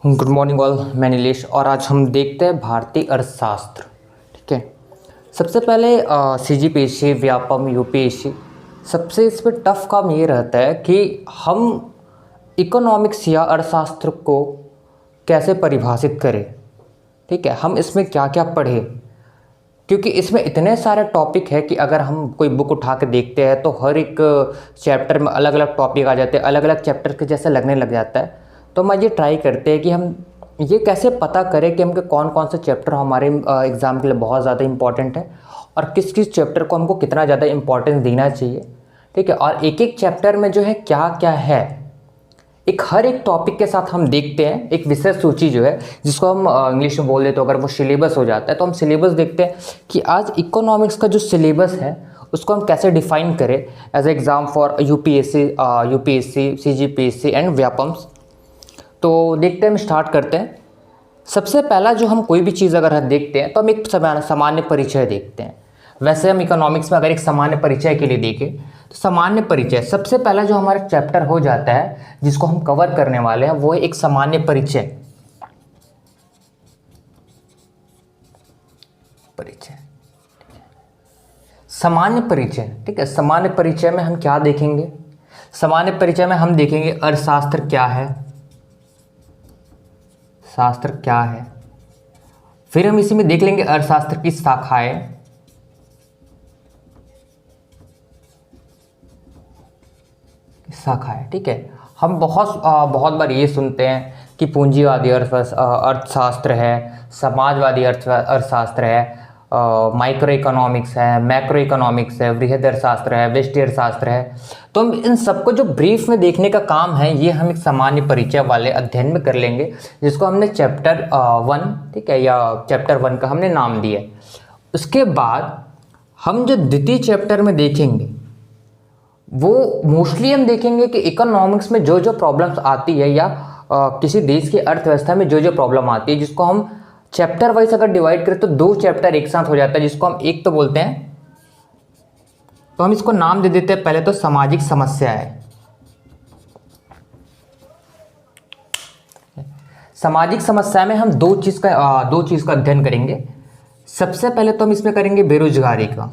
Good morning all, मैं नीलेश और आज हम देखते हैं भारतीय अर्थशास्त्र। ठीक है। सबसे पहले सीजीपीएससी, व्यापम, यूपीएससी, सबसे इस पर टफ काम ये रहता है कि हम इकोनॉमिक्स या अर्थशास्त्र को कैसे परिभाषित करें। ठीक है, हम इसमें क्या क्या पढ़ें, क्योंकि इसमें इतने सारे टॉपिक है कि अगर हम कोई बुक उठा के देखते हैं तो हर एक चैप्टर में अलग अलग टॉपिक आ जाते हैं, अलग अलग चैप्टर के जैसे लगने लग जाता है। तो हम ये ट्राई करते हैं कि हम ये कैसे पता करें कि हमके कौन कौन से चैप्टर हमारे एग्ज़ाम के लिए बहुत ज़्यादा इंपॉर्टेंट है और किस किस चैप्टर को हमको कितना ज़्यादा इंपॉर्टेंस देना चाहिए। ठीक है, और एक एक चैप्टर में जो है क्या क्या है, एक हर एक टॉपिक के साथ हम देखते हैं। एक विषय सूची जो है, जिसको हम इंग्लिश में बोल देते, तो अगर वो सिलेबस हो जाता है तो हम सिलेबस देखते हैं कि आज इकोनॉमिक्स का जो सिलेबस है उसको हम कैसे डिफाइन करें as exam for UPSC, CGPSC and Vyapams. तो देखते हैं, हम स्टार्ट करते हैं। सबसे पहला जो हम कोई भी चीज़ अगर हम देखते हैं तो हम एक सामान्य परिचय देखते हैं। वैसे हम इकोनॉमिक्स में अगर एक सामान्य परिचय के लिए देखें तो सामान्य परिचय सबसे पहला जो हमारा चैप्टर हो जाता है जिसको हम कवर करने वाले हैं वो है एक सामान्य परिचय। सामान्य परिचय, ठीक है। सामान्य परिचय में हम क्या देखेंगे? सामान्य परिचय में हम देखेंगे अर्थशास्त्र क्या है, शास्त्र क्या है। फिर हम इसी में देख लेंगे अर्थशास्त्र की शाखाएं, ठीक है। हम बहुत बार ये सुनते हैं कि पूंजीवादी अर्थशास्त्र है, समाजवादी अर्थशास्त्र है, माइक्रो इकोनॉमिक्स है, मैक्रो इकोनॉमिक्स है, वृहद अर्थशास्त्र है, व्यष्टि अर्थशास्त्र है। तो हम इन सबको जो ब्रीफ में देखने का काम है ये हम एक सामान्य परिचय वाले अध्ययन में कर लेंगे, जिसको हमने चैप्टर 1, ठीक है, या चैप्टर 1 का हमने नाम दिया। उसके बाद हम जो द्वितीय चैप्टर में देखेंगे वो मोस्टली हम देखेंगे कि इकोनॉमिक्स में जो जो प्रॉब्लम्स आती है या किसी देश की अर्थव्यवस्था में जो जो प्रॉब्लम आती है, जिसको हम चैप्टर वाइज अगर डिवाइड करें तो 2 चैप्टर एक साथ हो जाता है, जिसको हम एक तो बोलते हैं, तो हम इसको नाम दे देते हैं पहले तो सामाजिक समस्या है। सामाजिक समस्या में हम दो चीज का अध्ययन करेंगे। सबसे पहले तो हम इसमें करेंगे बेरोजगारी का।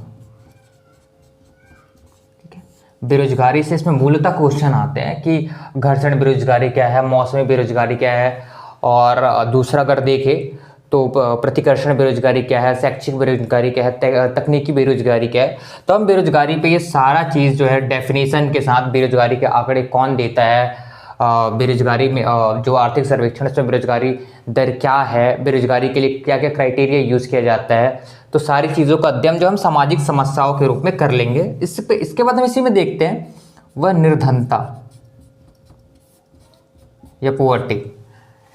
बेरोजगारी से इसमें मूलतः क्वेश्चन आते हैं कि घर्षण बेरोजगारी क्या है, मौसमी बेरोजगारी क्या है, और दूसरा अगर देखें तो प्रतिकर्षण बेरोजगारी क्या है, शैक्षिक बेरोजगारी क्या है, तकनीकी बेरोजगारी क्या है। तो हम बेरोजगारी पे ये सारा चीज़ जो है डेफिनेशन के साथ, बेरोजगारी के आंकड़े कौन देता है, बेरोजगारी में जो आर्थिक सर्वेक्षण उसमें बेरोजगारी दर क्या है, बेरोजगारी के लिए क्या क्या क्राइटेरिया यूज़ किया जाता है, तो सारी चीज़ों का अध्ययन जो हम सामाजिक समस्याओं के रूप में कर लेंगे। इसके बाद हम इसी में देखते हैं वह निर्धनता या पोवर्टी।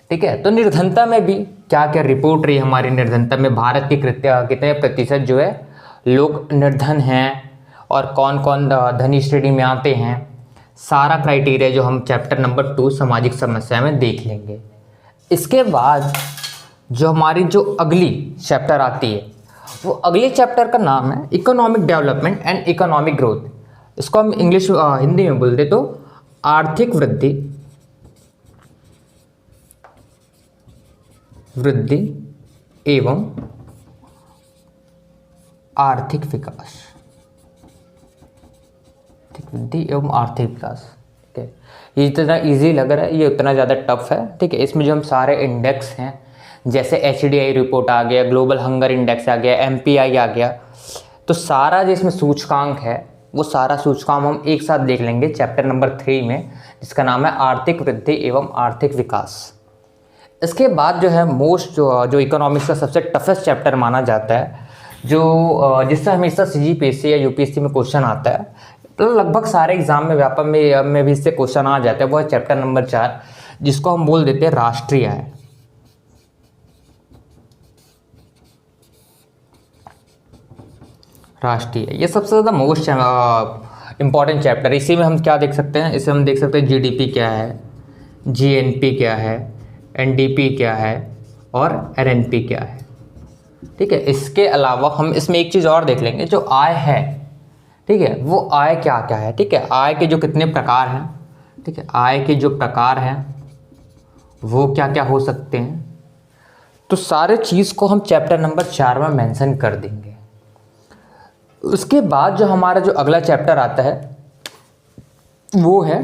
ठीक है, तो निर्धनता में भी क्या क्या रिपोर्ट रही हमारी। निर्धनता में भारत के कितने प्रतिशत जो है लोग निर्धन हैं और कौन कौन धनी श्रेणी में आते हैं, सारा क्राइटेरिया जो हम चैप्टर नंबर 2 सामाजिक समस्या में देख लेंगे। इसके बाद जो हमारी जो अगली चैप्टर आती है वो अगले चैप्टर का नाम है economic development and economic growth. इसको हम हिंदी में बोलते तो आर्थिक वृद्धि एवं आर्थिक विकास। वृद्धि एवं आर्थिक विकास। ठीक है, ये जितना इजी लग रहा है ये उतना ज़्यादा टफ है। ठीक है, इसमें जो हम सारे इंडेक्स हैं जैसे HDI रिपोर्ट आ गया, ग्लोबल हंगर इंडेक्स आ गया, MPI आ गया, तो सारा जिसमें सूचकांक है वो सारा सूचकांक हम एक साथ देख लेंगे चैप्टर नंबर 3 में, जिसका नाम है आर्थिक वृद्धि एवं आर्थिक विकास। इसके बाद जो है जो इकोनॉमिक्स का सबसे टफेस्ट चैप्टर माना जाता है, जो जिससे हमेशा CGPSC या UPSC में क्वेश्चन आता है, तो लगभग सारे एग्जाम में व्यापक में भी इससे क्वेश्चन आ जाते हैं, वो है चैप्टर नंबर 4, जिसको हम बोल देते हैं राष्ट्रीय आय। राष्ट्रीय, ये सबसे ज़्यादा मोस्ट इम्पॉर्टेंट चैप्टर। इसी में हम क्या देख सकते हैं, इसे हम देख सकते हैं GDP क्या है, GNP क्या है, NDP क्या है और RNP क्या है। ठीक है, इसके अलावा हम इसमें एक चीज़ और देख लेंगे, जो आय है, ठीक है, वो आय क्या क्या है। ठीक है, आय के जो कितने प्रकार हैं, ठीक है, आय के जो प्रकार हैं वो क्या क्या हो सकते हैं, तो सारे चीज़ को हम चैप्टर नंबर 4 में मेंशन कर देंगे। उसके बाद जो हमारा जो अगला चैप्टर आता है वो है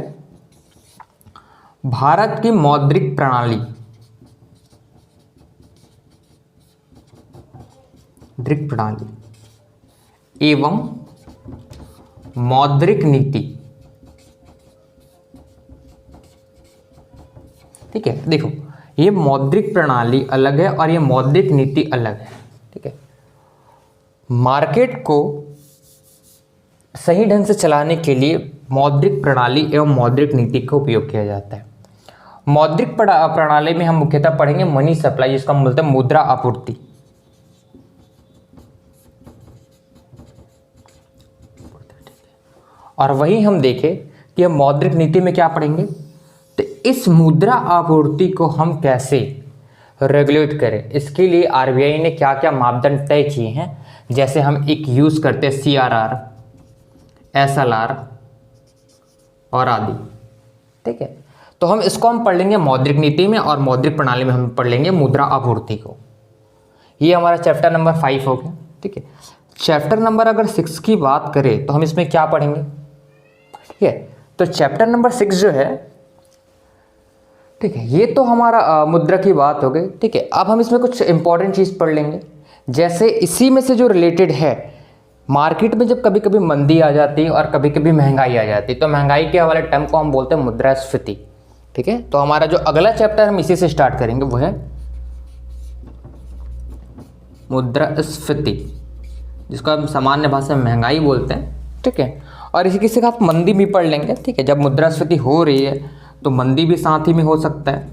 भारत की मौद्रिक प्रणाली, मौद्रिक प्रणाली एवं मौद्रिक नीति। ठीक है, देखो ये मौद्रिक प्रणाली अलग है और ये मौद्रिक नीति अलग है। ठीक है, मार्केट को सही ढंग से चलाने के लिए मौद्रिक प्रणाली एवं मौद्रिक नीति का उपयोग किया जाता है। मौद्रिक प्रणाली में हम मुख्यतः पढ़ेंगे मनी सप्लाई, जिसका हम बोलते हैं मुद्रा आपूर्ति। और वही हम देखें कि हम मौद्रिक नीति में क्या पढ़ेंगे, तो इस मुद्रा आपूर्ति को हम कैसे रेगुलेट करें, इसके लिए आरबीआई ने क्या क्या मापदंड तय किए हैं। जैसे हम एक यूज़ करते हैं सीआरआर, एसएलआर और आदि। ठीक है, तो हम इसको हम पढ़ लेंगे मौद्रिक नीति में, और मौद्रिक प्रणाली में हम पढ़ लेंगे मुद्रा आपूर्ति को। ये हमारा चैप्टर नंबर 5 हो गया। ठीक है, चैप्टर नंबर अगर 6 की बात करें तो हम इसमें क्या पढ़ेंगे। ठीक है, तो चैप्टर नंबर 6 जो है, ठीक है, ये तो हमारा मुद्रा की बात हो गई। ठीक है, अब हम इसमें कुछ इंपॉर्टेंट चीज़ पढ़ लेंगे। जैसे इसी में से जो रिलेटेड है, मार्केट में जब कभी कभी मंदी आ जाती है और कभी कभी महंगाई आ जाती है, तो महंगाई के वाले टर्म को हम बोलते हैं मुद्रास्फीति। ठीक है, तो हमारा जो अगला चैप्टर हम इसी से स्टार्ट करेंगे वो है मुद्रास्फीति, जिसको हम सामान्य भाषा में महंगाई बोलते हैं। ठीक है, और इसी के साथ मंदी भी पढ़ लेंगे। ठीक है, जब मुद्रास्फीति हो रही है तो मंदी भी साथ ही में हो सकता है।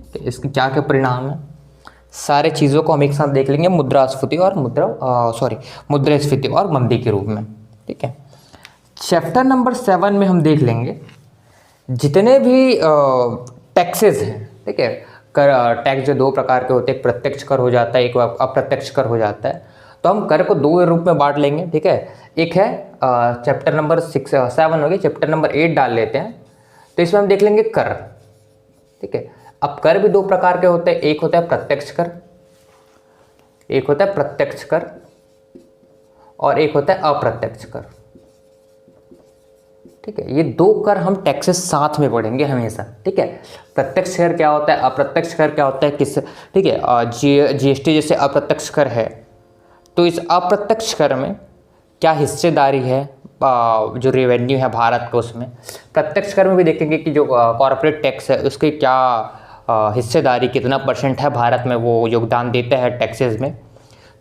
ठीक है, इसके क्या क्या परिणाम है, सारे चीज़ों को हम एक साथ देख लेंगे मुद्रास्फीति और मुद्रास्फीति और मंदी के रूप में। ठीक है, चैप्टर नंबर 7 में हम देख लेंगे जितने भी टैक्सेस हैं। ठीक है, कर टैक्स जो दो प्रकार के होते हैं, एक प्रत्यक्ष कर हो जाता है, एक अप्रत्यक्ष कर हो जाता है। तो हम कर को दो रूप में बांट लेंगे। ठीक है, एक है चैप्टर नंबर 7 हो गया, चैप्टर नंबर 8 डाल लेते हैं। तो इसमें हम देख लेंगे कर। ठीक है, अब कर भी दो प्रकार के होते हैं, एक होता है प्रत्यक्ष कर, एक होता है प्रत्यक्ष कर, और एक होता है अप्रत्यक्ष कर। ठीक है, ये दो कर हम टैक्सेस साथ में पढ़ेंगे हमेशा। ठीक है, प्रत्यक्ष कर क्या होता है, अप्रत्यक्ष कर क्या होता है, किस। ठीक है, जीएसटी जैसे अप्रत्यक्ष कर है, तो इस अप्रत्यक्ष कर में क्या हिस्सेदारी है, जो रेवेन्यू है भारत का, उसमें प्रत्यक्ष कर में भी देखेंगे कि जो कॉर्पोरेट टैक्स है उसकी क्या हिस्सेदारी, कितना % है भारत में वो योगदान देता है टैक्सेस में।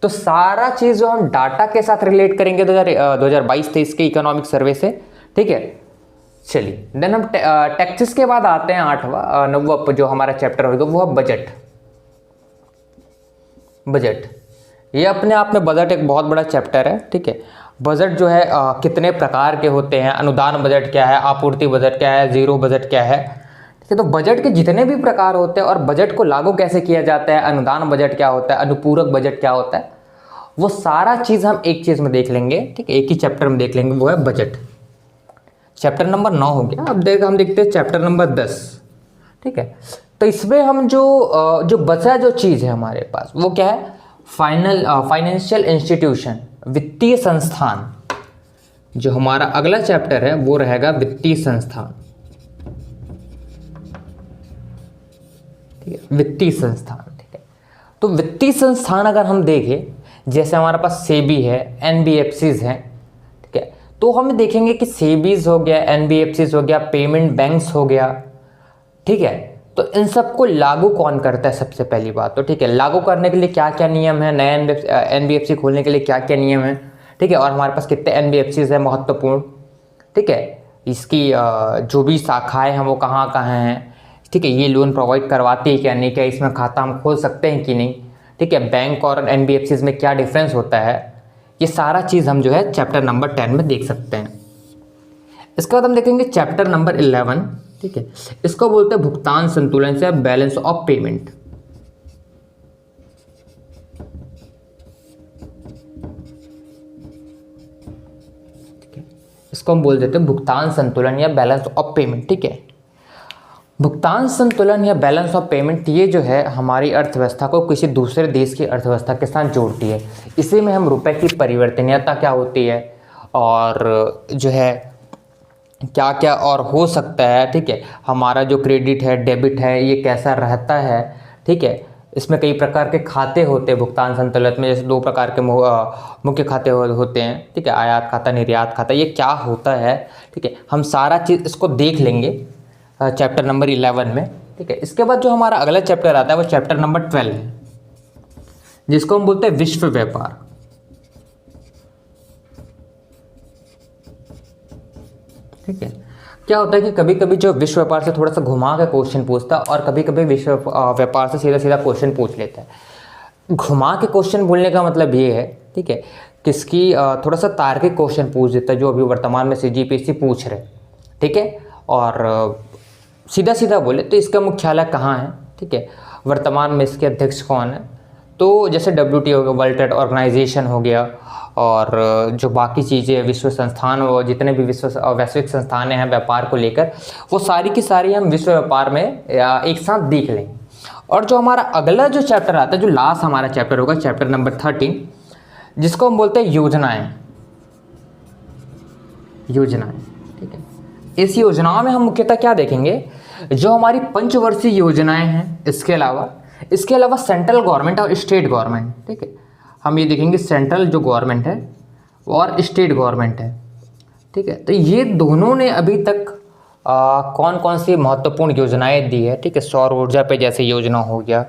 तो सारा चीज़ जो हम डाटा के साथ रिलेट करेंगे 2022-23 के इकोनॉमिक सर्वे से। ठीक है, चलिए देन हम टैक्सेस के बाद आते हैं 9वां जो हमारा चैप्टर होगा वो है बजट। बजट ये अपने आप में बजट एक बहुत बड़ा चैप्टर है। ठीक है, बजट जो है कितने प्रकार के होते हैं, अनुदान बजट क्या है, आपूर्ति बजट क्या है, जीरो बजट क्या है। ठीक है, तो बजट के जितने भी प्रकार होते हैं और बजट को लागू कैसे किया जाता है, अनुदान बजट क्या होता है, अनुपूरक बजट क्या होता है, वो सारा चीज़ हम एक चीज़ में देख लेंगे। ठीक है, एक ही चैप्टर में देख लेंगे, वो है बजट। चैप्टर नंबर 9 हो गया। अब हम देखते हैं चैप्टर नंबर 10। ठीक है, तो इसमें हम जो बचा जो चीज़ है हमारे पास वो क्या है, फाइनेंशियल इंस्टीट्यूशन, वित्तीय संस्थान। जो हमारा अगला चैप्टर है वो रहेगा वित्तीय संस्थान। ठीक है, वित्तीय संस्थान। ठीक है, तो वित्तीय संस्थान अगर हम देखें, जैसे हमारे पास सेबी है, एनबीएफसीज हैं। ठीक है, तो हम देखेंगे कि सेबीज हो गया, एनबीएफसीज हो गया, पेमेंट बैंक्स हो गया। ठीक है, तो इन सबको लागू कौन करता है, सबसे पहली बात तो। ठीक है, लागू करने के लिए क्या क्या नियम है, नया एनबीएफसी खोलने के लिए क्या क्या नियम है। ठीक है, और हमारे पास कितने एनबीएफसीज है महत्वपूर्ण। ठीक है, इसकी जो भी शाखाएं हैं वो कहाँ कहाँ हैं। ठीक है, ये लोन प्रोवाइड करवाती है क्या नहीं, क्या इसमें खाता हम खोल सकते हैं कि नहीं। ठीक है, बैंक और एनबीएफसीज में क्या डिफरेंस होता है, ये सारा चीज़ हम जो है चैप्टर नंबर 10 में देख सकते हैं। इसके बाद हम देखेंगे चैप्टर नंबर 11। ठीक है, इसको बोलते हैं भुगतान संतुलन से बैलेंस ऑफ पेमेंट। ठीक है, इसको हम बोल देते हैं भुगतान संतुलन या बैलेंस ऑफ पेमेंट। ठीक है, भुगतान संतुलन या बैलेंस ऑफ पेमेंट ये जो है हमारी अर्थव्यवस्था को किसी दूसरे देश की अर्थव्यवस्था के साथ जोड़ती है। इसी में हम रुपए की परिवर्तनीयता क्या होती है और जो है क्या क्या और हो सकता है, ठीक है, हमारा जो क्रेडिट है डेबिट है ये कैसा रहता है, ठीक है। इसमें कई प्रकार के खाते होते हैं भुगतान संतुलन में, जैसे 2 प्रकार के मुख्य खाते होते हैं, ठीक है, आयात खाता निर्यात खाता, ये क्या होता है, ठीक है। हम सारा चीज़ इसको देख लेंगे चैप्टर नंबर 11 में, ठीक है। इसके बाद जो हमारा अगला चैप्टर आता है वो चैप्टर नंबर 12 है, जिसको हम बोलते हैं विश्व व्यापार। ठीक है, क्या होता है कि कभी कभी जो विश्व व्यापार से थोड़ा सा घुमा के क्वेश्चन पूछता है और कभी कभी विश्व व्यापार से सीधा सीधा क्वेश्चन पूछ लेता है। घुमा के क्वेश्चन बोलने का मतलब ये है, ठीक है, किसकी थोड़ा सा तार्किक क्वेश्चन पूछ देता है जो अभी वर्तमान में सीजीपीएससी पूछ रहे, ठीक है। और सीधा सीधा बोले तो इसका मुख्यालय कहाँ है, ठीक है, वर्तमान में इसके अध्यक्ष कौन है, तो जैसे WTO हो गया, वर्ल्ड ट्रेड ऑर्गेनाइजेशन हो गया, और जो बाकी चीज़ें विश्व संस्थान और जितने भी वैश्विक संस्थान हैं व्यापार को लेकर, वो सारी की सारी हम विश्व व्यापार में एक साथ देख लेंगे। और जो हमारा अगला जो चैप्टर आता है, जो लास्ट हमारा चैप्टर होगा, चैप्टर नंबर 13, जिसको हम बोलते हैं योजनाएं। ठीक है, इस योजनाओं में हम मुख्यतः क्या देखेंगे, जो हमारी पंचवर्षीय योजनाएं हैं, इसके अलावा सेंट्रल गवर्नमेंट और स्टेट गवर्नमेंट, ठीक है, हम ये देखेंगे सेंट्रल जो गवर्नमेंट है और स्टेट गवर्नमेंट है, ठीक है। तो ये दोनों ने अभी तक कौन कौन सी महत्वपूर्ण योजनाएं दी है, ठीक है, सौर ऊर्जा पे जैसे योजना हो गया,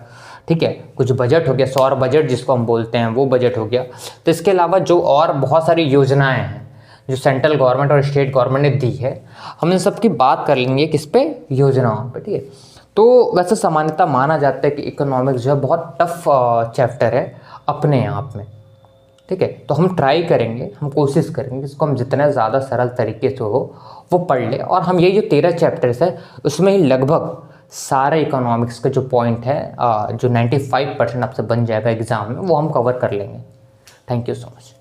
ठीक है, कुछ बजट हो गया, सौर बजट जिसको हम बोलते हैं वो बजट हो गया। तो इसके अलावा जो और बहुत सारी योजनाएं हैं जो सेंट्रल गवर्नमेंट और स्टेट गवर्नमेंट ने दी है, हम इन सब की बात कर लेंगे किस पे, योजनाओं पे, ठीक है। तो वैसे सामान्यतः माना जाता है कि इकोनॉमिक्स जो है बहुत टफ चैप्टर है अपने आप में, ठीक है। तो हम ट्राई करेंगे, हम कोशिश करेंगे इसको हम जितना ज़्यादा सरल तरीके से हो वो पढ़ ले, और हम ये जो 13 चैप्टर्स है उसमें ही लगभग सारे इकोनॉमिक्स का जो पॉइंट है जो 95% आपसे बन जाएगा एग्जाम में, वो हम कवर कर लेंगे। Thank you so much.